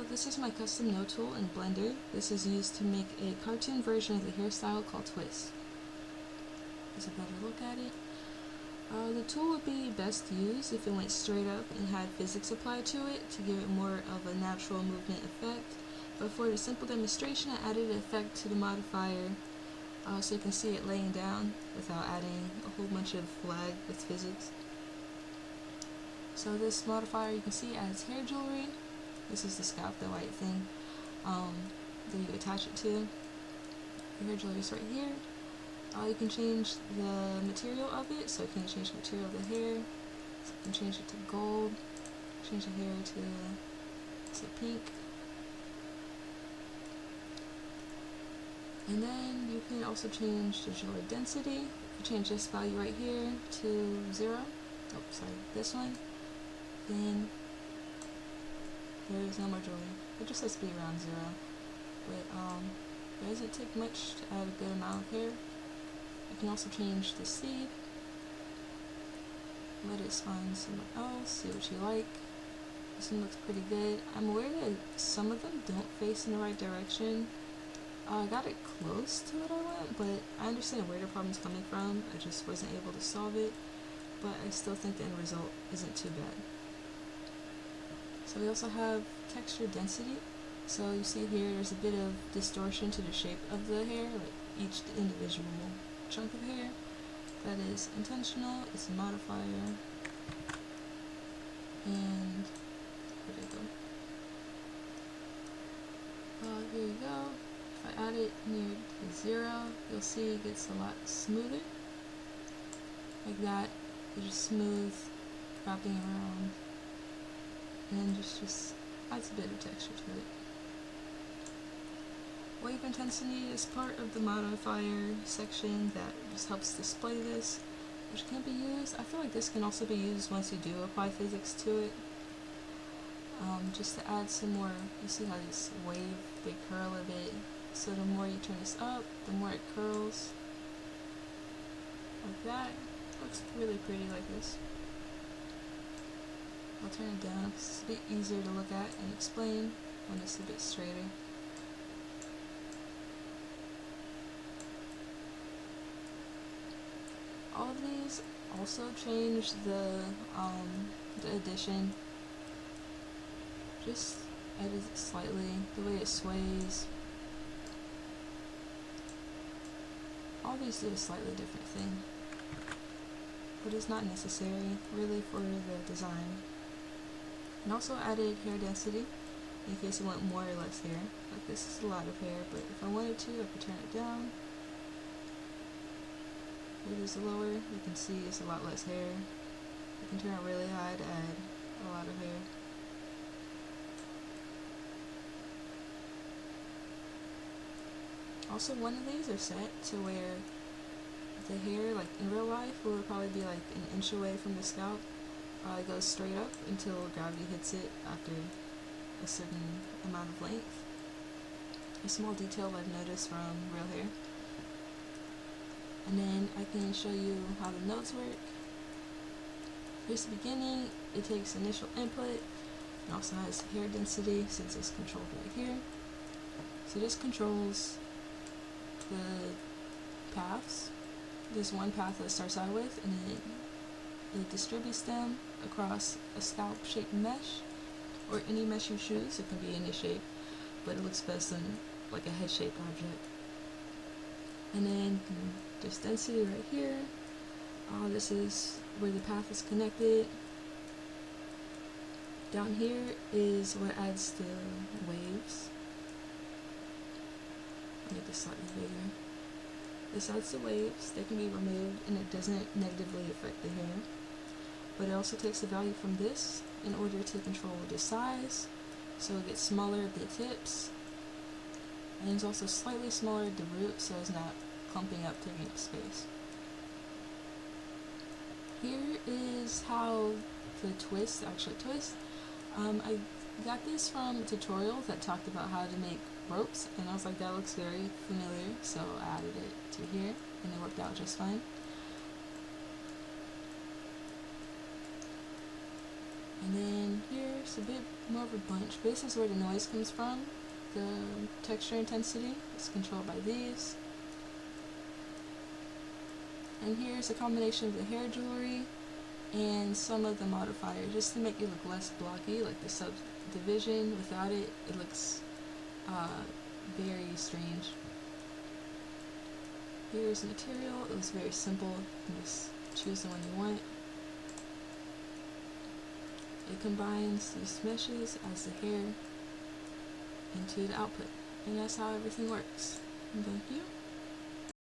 This is my custom node tool in Blender. This is used to make a cartoon version of the hairstyle called Twist. Here's a better look at it. The tool would be best used if it went straight up and had physics applied to it to give it more of a natural movement effect. But for the simple demonstration, I added an effect to the modifier so you can see it laying down without adding a whole bunch of lag with physics. So this modifier, you can see, adds hair jewelry. This is the scalp, the white thing that you attach it to. Your hair jewelry is right here. You can change the material of it, so you can change the material of the hair. So you can change it to gold, change the hair to say pink. And then you can also change the jewelry density. You change this value right here to 0. Oh, sorry, this one. Then there's no more jewelry. It just has to be around 0. But it doesn't take much to add a good amount of hair. You can also change the seed. Let it find someone else, see what you like. This one looks pretty good. I'm aware that some of them don't face in the right direction. I got it close to what I want, but I understand where the problem's coming from. I just wasn't able to solve it, but I still think the end result isn't too bad. So we also have texture density. So you see here there's a bit of distortion to the shape of the hair, like each individual chunk of hair. That is intentional. It's a modifier. And where did it go? Here you go. If I add it near to 0, you'll see it gets a lot smoother. Like that. It's just smooth, wrapping around, and just adds a bit of texture to it. Wave intensity is part of the modifier section that just helps display this, which can be used. I feel like this can also be used once you do apply physics to it. Just to add some more, you see how these wave, they curl a bit. So the more you turn this up, the more it curls. Like that. Looks really pretty like this. I'll turn it down because it's a bit easier to look at and explain when it's a bit straighter. All of these also change the addition. Just edit it slightly, the way it sways. All these do a slightly different thing, but it's not necessary really for the design. And also added hair density in case you want more or less hair. Like this is a lot of hair, but if I wanted to, I could turn it down. If it is lower, you can see it's a lot less hair. You can turn it really high to add a lot of hair. Also, one of these are set to where the hair, like in real life, will probably be like an inch away from the scalp. It goes straight up until gravity hits it after a certain amount of length. A small detail I've noticed from real hair. And then I can show you how the nodes work. Here's the beginning. It takes initial input and also has hair density since it's controlled right here. So this controls the paths. There's one path that starts out with, and then it distributes them across a scalp shaped mesh, or any mesh you choose. It can be any shape, but it looks best in like a head shaped object. And then there's density right here. This is where the path is connected. Down here is what adds the waves. Make this slightly bigger. This adds the waves. They can be removed and it doesn't negatively affect the hair. But it also takes the value from this in order to control the size. So it gets smaller at the tips. And it's also slightly smaller at the root so it's not clumping up, taking up space. Here is how the twist actually twists. I got this from a tutorial that talked about how to make ropes, and I was like, that looks very familiar, so I added it to here, and it worked out just fine. And then here's a bit more of a bunch, but this is where the noise comes from. The texture intensity is controlled by these. And here's a combination of the hair jewelry and some of the modifiers, just to make it look less blocky, like the subdivision. Without it, it looks very strange. Here's the material. It was very simple. You can just choose the one you want. It combines these meshes as the hair into the output. And that's how everything works. And thank you.